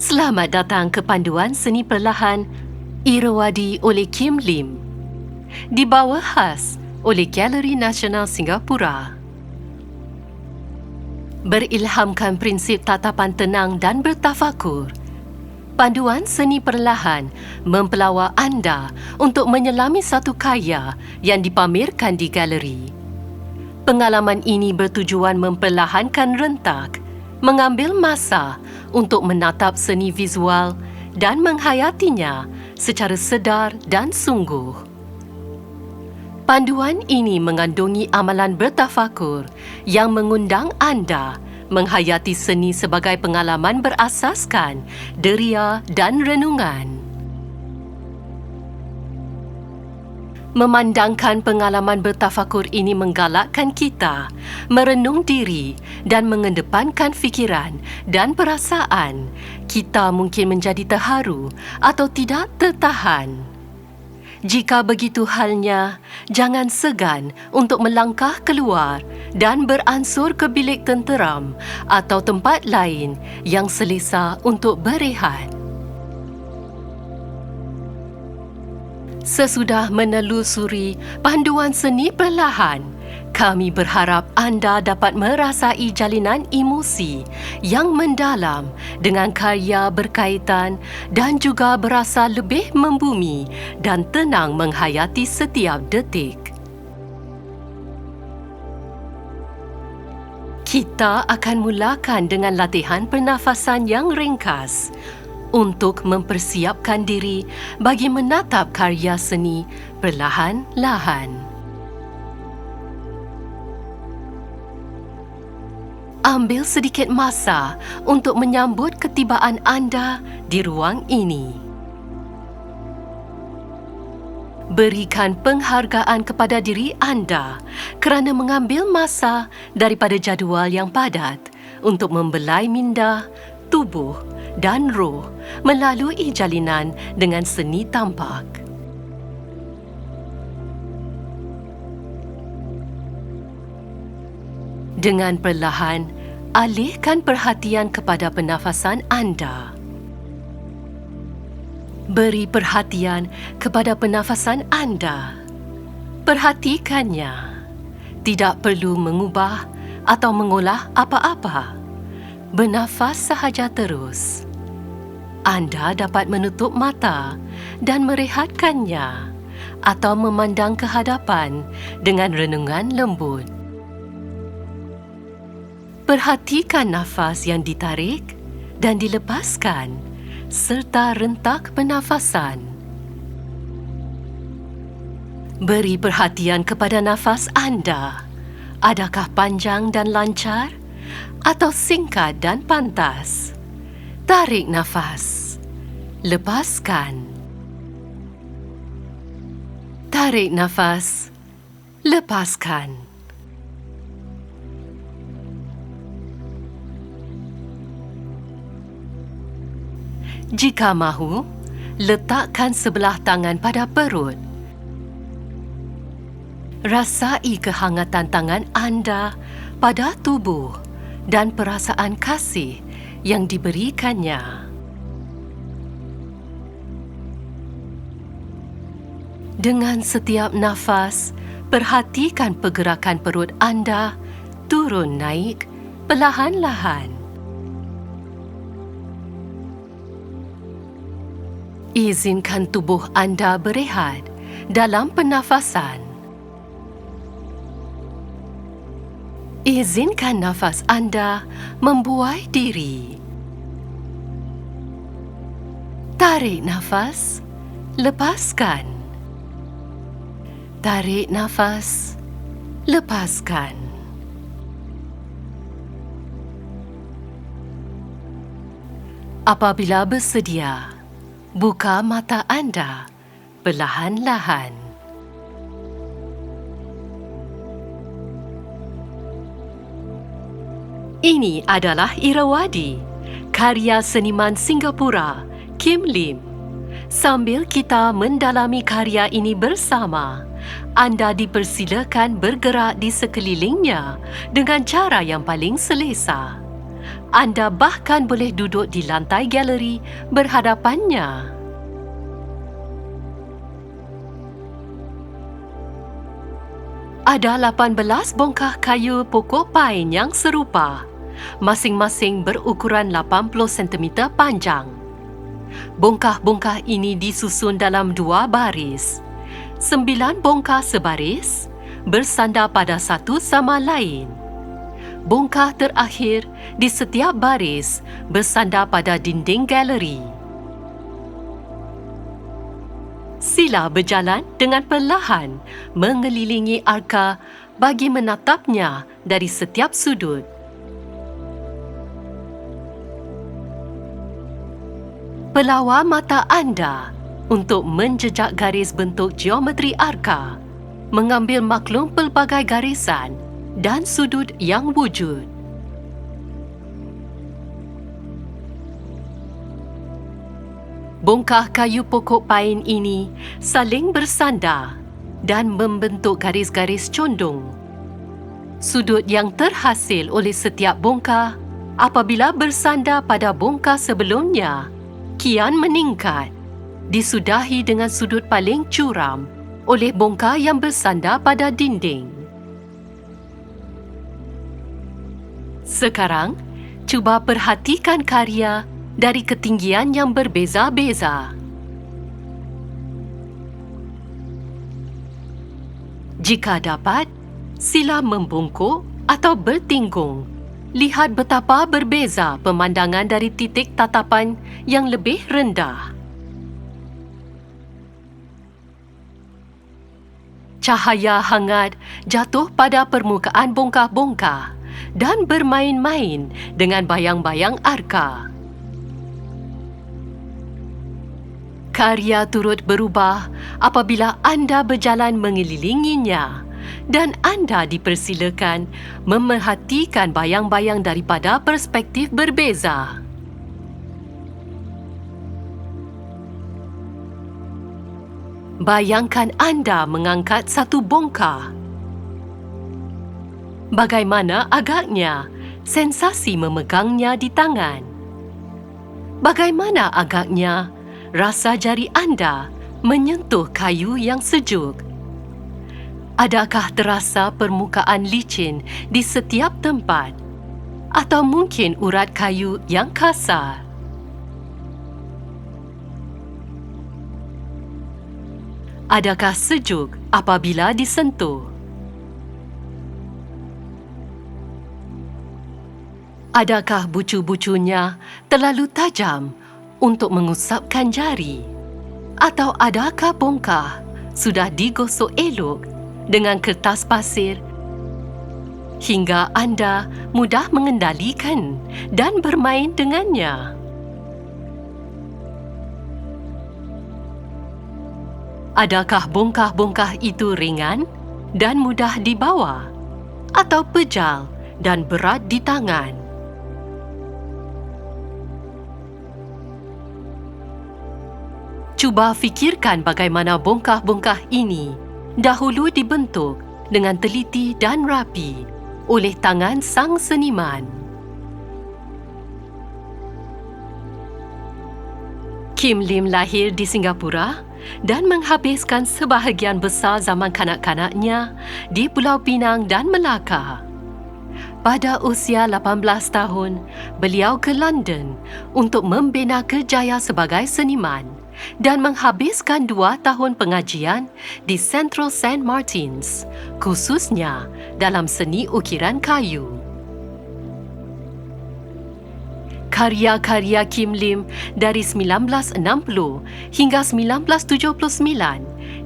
Selamat datang ke panduan seni perlahan Irrawaddy oleh Kim Lim. Dibawa khas oleh Galeri Nasional Singapura. Berilhamkan prinsip tatapan tenang dan bertafakur, panduan seni perlahan mempelawa anda untuk menyelami satu karya yang dipamerkan di galeri. Pengalaman ini bertujuan memperlahankan rentak, mengambil masa untuk menatap seni visual dan menghayatinya secara sedar dan sungguh. Panduan ini mengandungi amalan bertafakur yang mengundang anda menghayati seni sebagai pengalaman berasaskan deria dan renungan. Memandangkan pengalaman bertafakur ini menggalakkan kita merenung diri dan mengedepankan fikiran dan perasaan. Kita mungkin menjadi terharu atau tidak tertahan. Jika begitu halnya, jangan segan untuk melangkah keluar dan beransur ke bilik tenteram atau tempat lain yang selesa untuk berehat. Sesudah menelusuri panduan seni perlahan, kami berharap anda dapat merasai jalinan emosi yang mendalam dengan karya berkaitan dan juga berasa lebih membumi dan tenang menghayati setiap detik. Kita akan mulakan dengan latihan pernafasan yang ringkas untuk mempersiapkan diri bagi menatap karya seni perlahan-lahan. Ambil sedikit masa untuk menyambut ketibaan anda di ruang ini. Berikan penghargaan kepada diri anda kerana mengambil masa daripada jadual yang padat untuk membelai minda, tubuh dan roh melalui jalinan dengan seni tampak. Dengan perlahan, alihkan perhatian kepada pernafasan anda. Beri perhatian kepada pernafasan anda. Perhatikannya. Tidak perlu mengubah atau mengolah apa-apa. Bernafas sahaja terus. Anda dapat menutup mata dan merehatkannya atau memandang ke hadapan dengan renungan lembut. Perhatikan nafas yang ditarik dan dilepaskan serta rentak pernafasan. Beri perhatian kepada nafas anda. Adakah panjang dan lancar atau singkat dan pantas? Tarik nafas. Lepaskan. Tarik nafas. Lepaskan. Jika mahu, letakkan sebelah tangan pada perut. Rasai kehangatan tangan anda pada tubuh dan perasaan kasih yang diberikannya. Dengan setiap nafas, perhatikan pergerakan perut anda turun naik perlahan-lahan. Izinkan tubuh anda berehat dalam pernafasan. Izinkan nafas anda membuai diri. Tarik nafas, lepaskan. Tarik nafas, lepaskan. Apabila bersedia, buka mata anda perlahan-lahan. Ini adalah Irrawaddy, karya seniman Singapura, Kim Lim. Sambil kita mendalami karya ini bersama, anda dipersilakan bergerak di sekelilingnya dengan cara yang paling selesa. Anda bahkan boleh duduk di lantai galeri berhadapannya. Ada 18 bongkah kayu pokok pain yang serupa, masing-masing berukuran 80 cm panjang. Bongkah-bongkah ini disusun dalam 2 baris. 9 bongkah sebaris, bersandar pada satu sama lain. Bongkah terakhir di setiap baris bersandar pada dinding galeri. Sila berjalan dengan perlahan mengelilingi arka bagi menatapnya dari setiap sudut. Pelawar mata anda untuk menjejak garis bentuk geometri arka, mengambil maklum pelbagai garisan dan sudut yang wujud. Bongkah kayu pokok pain ini saling bersandar dan membentuk garis-garis condong. Sudut yang terhasil oleh setiap bongkah apabila bersandar pada bongkah sebelumnya kian meningkat, disudahi dengan sudut paling curam oleh bongkah yang bersandar pada dinding. Sekarang, cuba perhatikan karya dari ketinggian yang berbeza-beza. Jika dapat, sila membungkuk atau bertinggung. Lihat betapa berbeza pemandangan dari titik tatapan yang lebih rendah. Cahaya hangat jatuh pada permukaan bongkah-bongkah dan bermain-main dengan bayang-bayang arka. Karya turut berubah apabila anda berjalan mengelilinginya dan anda dipersilakan memerhatikan bayang-bayang daripada perspektif berbeza. Bayangkan anda mengangkat satu bongkah. Bagaimana agaknya sensasi memegangnya di tangan? Bagaimana agaknya rasa jari anda menyentuh kayu yang sejuk? Adakah terasa permukaan licin di setiap tempat? Atau mungkin urat kayu yang kasar? Adakah sejuk apabila disentuh? Adakah bucu-bucunya terlalu tajam untuk mengusapkan jari? Atau adakah bongkah sudah digosok elok dengan kertas pasir hingga anda mudah mengendalikan dan bermain dengannya? Adakah bongkah-bongkah itu ringan dan mudah dibawa, atau pejal dan berat di tangan? Cuba fikirkan bagaimana bongkah-bongkah ini dahulu dibentuk dengan teliti dan rapi oleh tangan sang seniman. Kim Lim lahir di Singapura dan menghabiskan sebahagian besar zaman kanak-kanaknya di Pulau Pinang dan Melaka. Pada usia 18 tahun, beliau ke London untuk membina kerjaya sebagai seniman dan menghabiskan 2 tahun pengajian di Central Saint Martins, khususnya dalam seni ukiran kayu. Karya-karya Kim Lim dari 1960 hingga 1979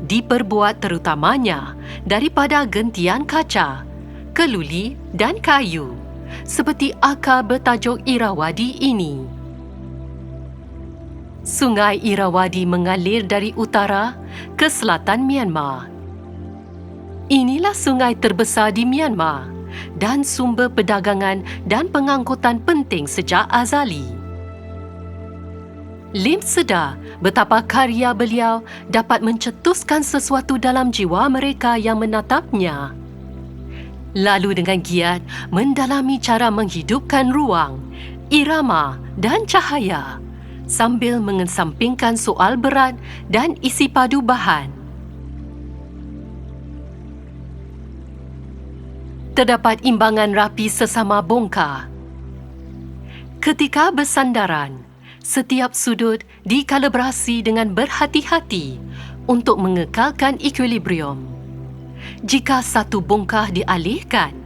diperbuat terutamanya daripada gentian kaca, keluli dan kayu, seperti akar bertajuk Irrawaddy ini. Sungai Irrawaddy mengalir dari utara ke selatan Myanmar. Inilah sungai terbesar di Myanmar dan sumber perdagangan dan pengangkutan penting sejak azali. Lim sedar betapa karya beliau dapat mencetuskan sesuatu dalam jiwa mereka yang menatapnya. Lalu dengan giat mendalami cara menghidupkan ruang irama dan cahaya sambil mengesampingkan soal berat dan isi padu bahan. Terdapat imbangan rapi sesama bongkah. Ketika bersandaran, setiap sudut dikalibrasi dengan berhati-hati untuk mengekalkan ekuilibrium. Jika satu bongkah dialihkan,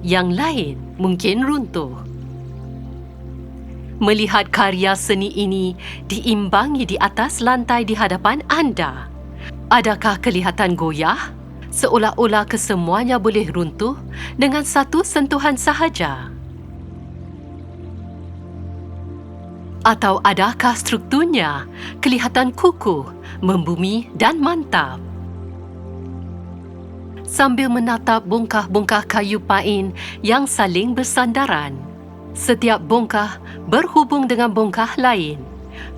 yang lain mungkin runtuh. Melihat karya seni ini diimbangi di atas lantai di hadapan anda, adakah kelihatan goyah? Seolah-olah kesemuanya boleh runtuh dengan satu sentuhan sahaja. Atau adakah strukturnya kelihatan kukuh, membumi dan mantap? Sambil menatap bongkah-bongkah kayu pain yang saling bersandaran, setiap bongkah berhubung dengan bongkah lain.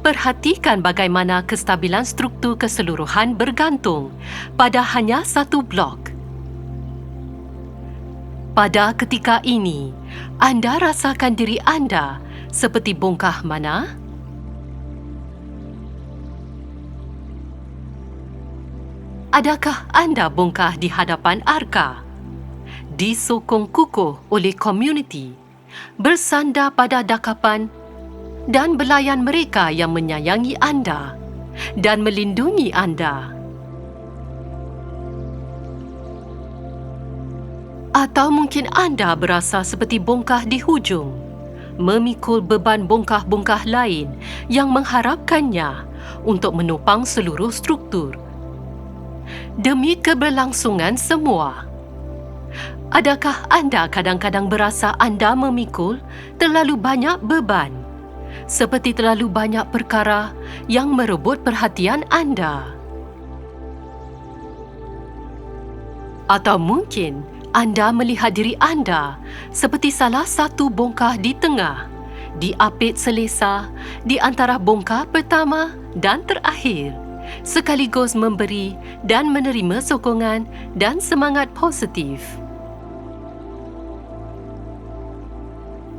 Perhatikan bagaimana kestabilan struktur keseluruhan bergantung pada hanya satu blok. Pada ketika ini, anda rasakan diri anda seperti bongkah mana? Adakah anda bongkah di hadapan arka, disokong kukuh oleh komuniti, bersandar pada dakapan dan belayan mereka yang menyayangi anda dan melindungi anda? Atau mungkin anda berasa seperti bongkah di hujung, memikul beban bongkah-bongkah lain yang mengharapkannya untuk menopang seluruh struktur demi keberlangsungan semua. Adakah anda kadang-kadang berasa anda memikul terlalu banyak beban, seperti terlalu banyak perkara yang merebut perhatian anda? Atau mungkin anda melihat diri anda seperti salah satu bongkah di tengah, diapit selesa di antara bongkah pertama dan terakhir, sekaligus memberi dan menerima sokongan dan semangat positif.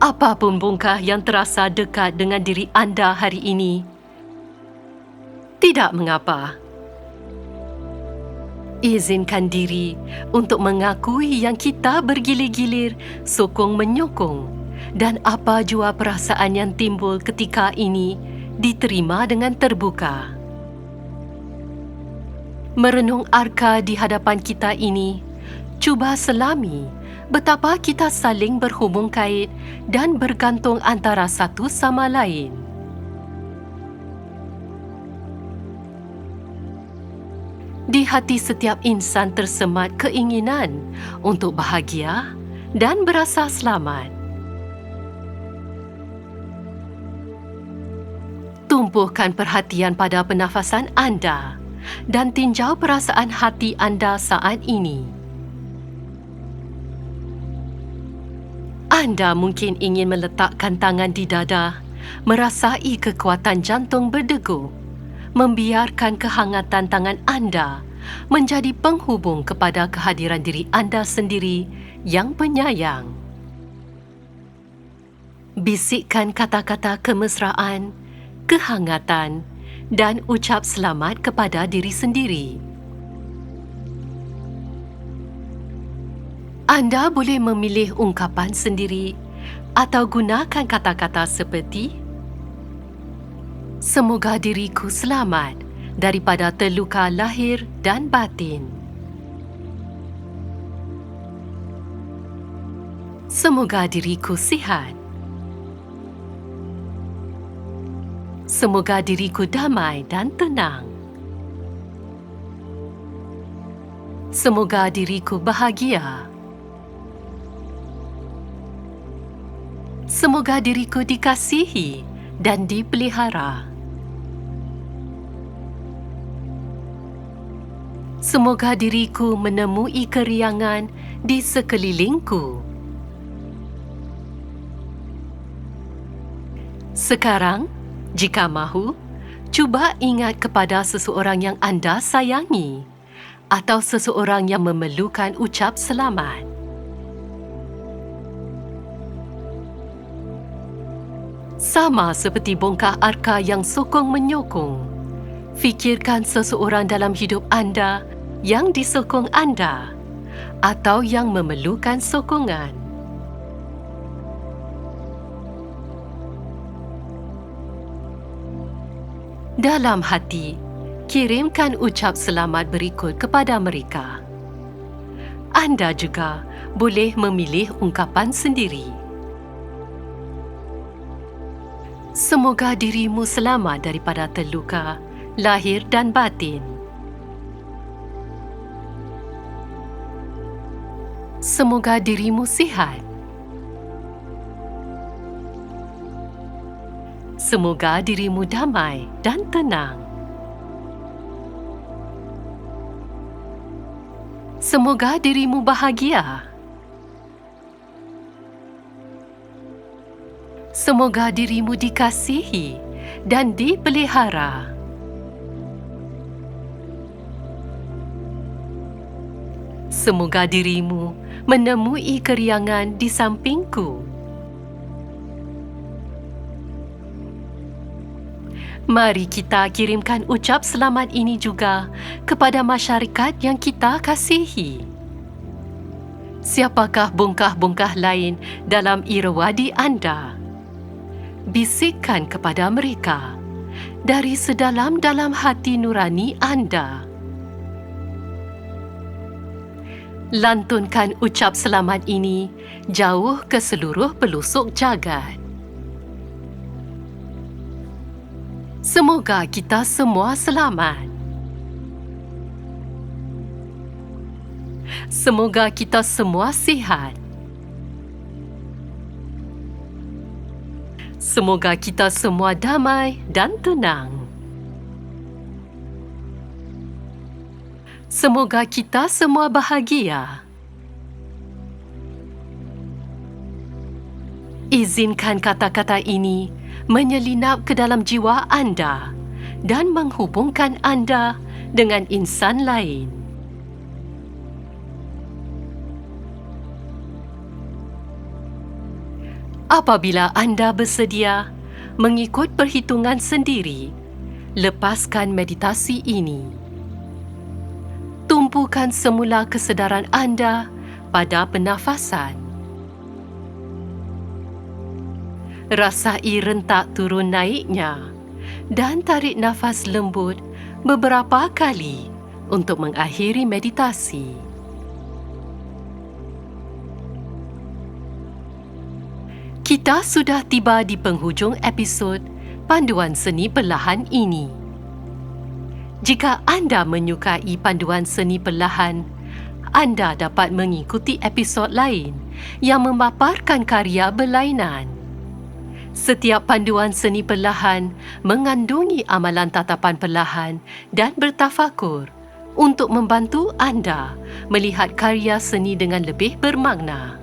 Apapun bongkah yang terasa dekat dengan diri anda hari ini, tidak mengapa. Izinkan diri untuk mengakui yang kita bergilir-gilir, sokong-menyokong, dan apa jua perasaan yang timbul ketika ini diterima dengan terbuka. Merenung arka di hadapan kita ini, cuba selami betapa kita saling berhubung kait dan bergantung antara satu sama lain. Di hati setiap insan tersemat keinginan untuk bahagia dan berasa selamat. Tumpuhkan perhatian pada pernafasan anda dan tinjau perasaan hati anda saat ini. Anda mungkin ingin meletakkan tangan di dada, merasai kekuatan jantung berdegup, membiarkan kehangatan tangan anda menjadi penghubung kepada kehadiran diri anda sendiri yang penyayang. Bisikkan kata-kata kemesraan, kehangatan, dan ucap selamat kepada diri sendiri. Anda boleh memilih ungkapan sendiri atau gunakan kata-kata seperti "Semoga diriku selamat daripada terluka lahir dan batin. Semoga diriku sihat. Semoga diriku damai dan tenang. Semoga diriku bahagia. Semoga diriku dikasihi dan dipelihara. Semoga diriku menemui keriangan di sekelilingku. Sekarang, jika mahu, cuba ingat kepada seseorang yang anda sayangi atau seseorang yang memerlukan ucap selamat. Sama seperti bongkah arka yang sokong-menyokong, fikirkan seseorang dalam hidup anda yang disokong anda atau yang memerlukan sokongan. Dalam hati, kirimkan ucap selamat berikut kepada mereka. Anda juga boleh memilih ungkapan sendiri. Semoga dirimu selamat daripada terluka, lahir dan batin. Semoga dirimu sihat. Semoga dirimu damai dan tenang. Semoga dirimu bahagia. Semoga dirimu dikasihi dan dipelihara. Semoga dirimu menemui keriangan di sampingku. Mari kita kirimkan ucap selamat ini juga kepada masyarakat yang kita kasihi. Siapakah bongkah-bongkah lain dalam irawadi anda? Bisikkan kepada mereka dari sedalam-dalam hati nurani anda. Lantunkan ucap selamat ini jauh ke seluruh pelosok jagat. Semoga kita semua selamat. Semoga kita semua sihat. Semoga kita semua damai dan tenang. Semoga kita semua bahagia. Izinkan kata-kata ini menyelinap ke dalam jiwa anda dan menghubungkan anda dengan insan lain. Apabila anda bersedia mengikut perhitungan sendiri, lepaskan meditasi ini. Tumpukan semula kesedaran anda pada pernafasan. Rasai rentak turun naiknya dan tarik nafas lembut beberapa kali untuk mengakhiri meditasi. Kita sudah tiba di penghujung episod Panduan Seni Perlahan ini. Jika anda menyukai Panduan Seni Perlahan, anda dapat mengikuti episod lain yang memaparkan karya berlainan. Setiap panduan seni perlahan mengandungi amalan tatapan perlahan dan bertafakur untuk membantu anda melihat karya seni dengan lebih bermakna.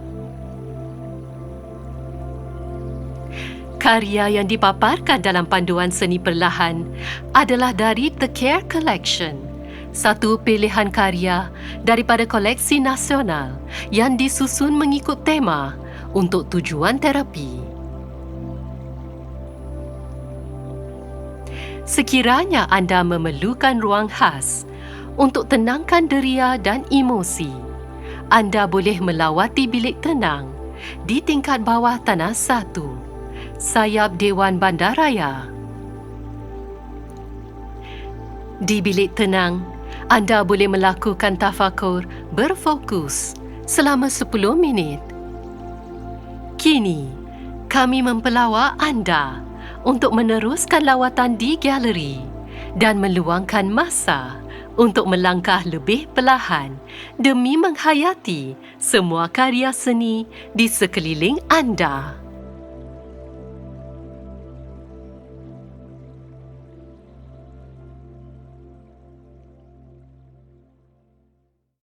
Karya yang dipaparkan dalam panduan seni perlahan adalah dari The Care Collection, satu pilihan karya daripada koleksi nasional yang disusun mengikut tema untuk tujuan terapi. Sekiranya anda memerlukan ruang khas untuk tenangkan deria dan emosi, anda boleh melawati bilik tenang di tingkat bawah tanah 1, sayap Dewan Bandaraya. Di bilik tenang, anda boleh melakukan tafakur berfokus selama 10 minit. Kini, kami mempelawak anda untuk meneruskan lawatan di galeri dan meluangkan masa untuk melangkah lebih perlahan demi menghayati semua karya seni di sekeliling anda.